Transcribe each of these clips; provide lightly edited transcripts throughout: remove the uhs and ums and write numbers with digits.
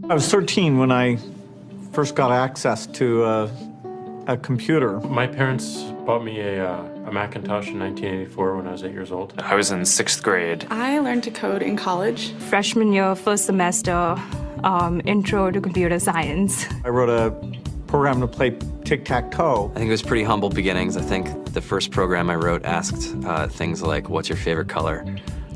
I was 13 when I first got access to a computer. My parents bought me a Macintosh in 1984 when I was 8 years old. I was in 6th grade. I learned to code in college. Freshman year, first semester, intro to computer science. I wrote a program to play tic-tac-toe. I think it was pretty humble beginnings. I think the first program I wrote asked things like, what's your favorite color?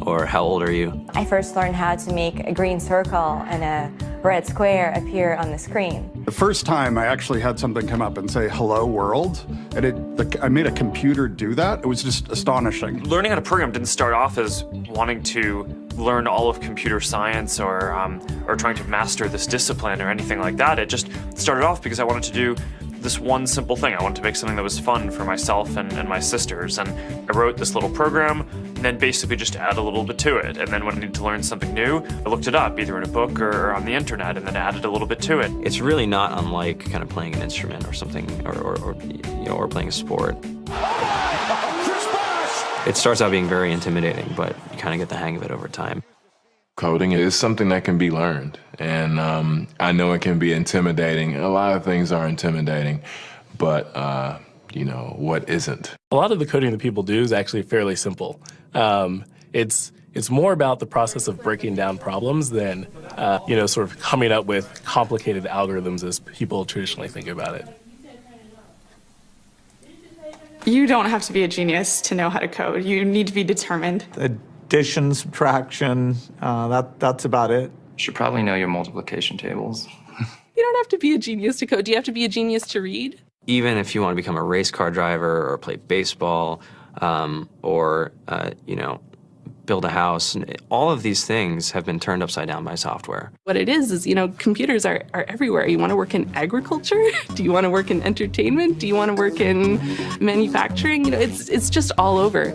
Or how old are you? I first learned how to make a green circle and a red square appear on the screen. The first time I actually had something come up and say, hello world, and I made a computer do that. It was just astonishing. Learning how to program didn't start off as wanting to learn all of computer science or trying to master this discipline or anything like that. It just started off because I wanted to do this one simple thing. I wanted to make something that was fun for myself and my sisters. And I wrote this little program and then basically just add a little bit to it. And then when I needed to learn something new, I looked it up either in a book or on the internet and then added a little bit to it. It's really not unlike kind of playing an instrument or something or playing a sport. It starts out being very intimidating, but you kind of get the hang of it over time. Coding is something that can be learned, and I know it can be intimidating. A lot of things are intimidating, but what isn't? A lot of the coding that people do is actually fairly simple. It's more about the process of breaking down problems than sort of coming up with complicated algorithms as people traditionally think about it. You don't have to be a genius to know how to code. You need to be determined. Addition, subtraction, that's about it. You should probably know your multiplication tables. You don't have to be a genius to code. Do you have to be a genius to read? Even if you want to become a race car driver or play baseball or build a house, all of these things have been turned upside down by software. What it is computers are everywhere. You want to work in agriculture? Do you want to work in entertainment? Do you want to work in manufacturing? It's just all over.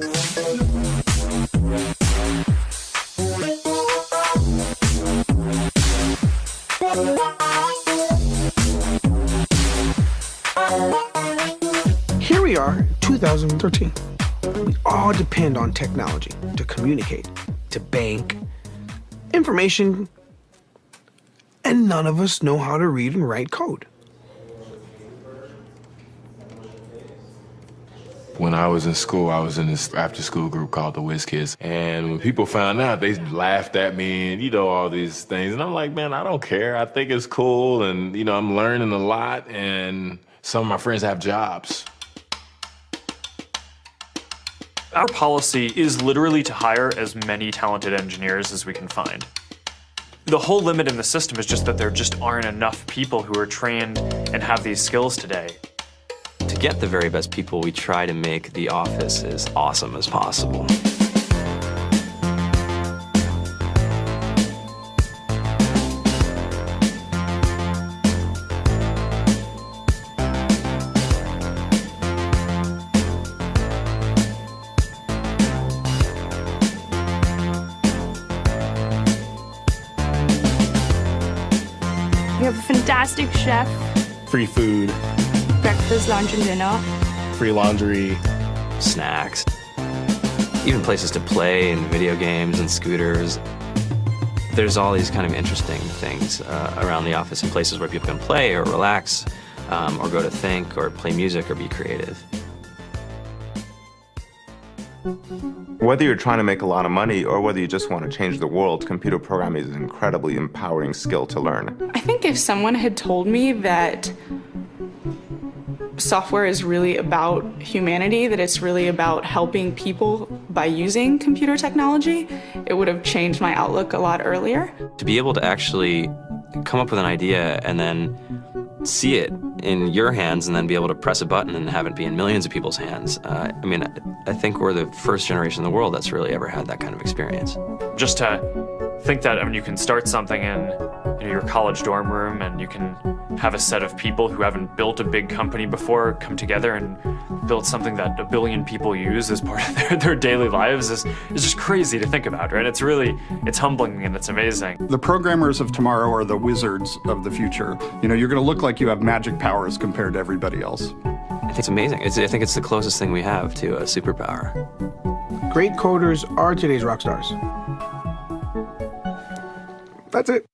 Here we are, 2013. We all depend on technology to communicate, to bank, information, and none of us know how to read and write code. When I was in school, I was in this after-school group called the Whiz Kids. And when people found out, they laughed at me and, all these things. And I'm like, man, I don't care. I think it's cool. And, I'm learning a lot. And some of my friends have jobs. Our policy is literally to hire as many talented engineers as we can find. The whole limit in the system is just that there just aren't enough people who are trained and have these skills today. To get the very best people, we try to make the office as awesome as possible. We have a fantastic chef. Free food. Breakfast, lunch, and dinner. Free laundry. Snacks. Even places to play and video games and scooters. There's all these kind of interesting things around the office and places where people can play or relax or go to think or play music or be creative. Whether you're trying to make a lot of money or whether you just want to change the world, computer programming is an incredibly empowering skill to learn. I think if someone had told me that software is really about humanity, that it's really about helping people by using computer technology, it would have changed my outlook a lot earlier. To be able to actually come up with an idea and then see it in your hands and then be able to press a button and have it be in millions of people's hands. I think we're the first generation in the world that's really ever had that kind of experience. Just to think that you can start something in your college dorm room and you can have a set of people who haven't built a big company before come together and build something that 1 billion people use as part of their daily lives is just crazy to think about, right? It's humbling and it's amazing. The programmers of tomorrow are the wizards of the future. You're going to look like you have magic powers compared to everybody else. I think it's amazing. I think it's the closest thing we have to a superpower. Great coders are today's rock stars. That's it.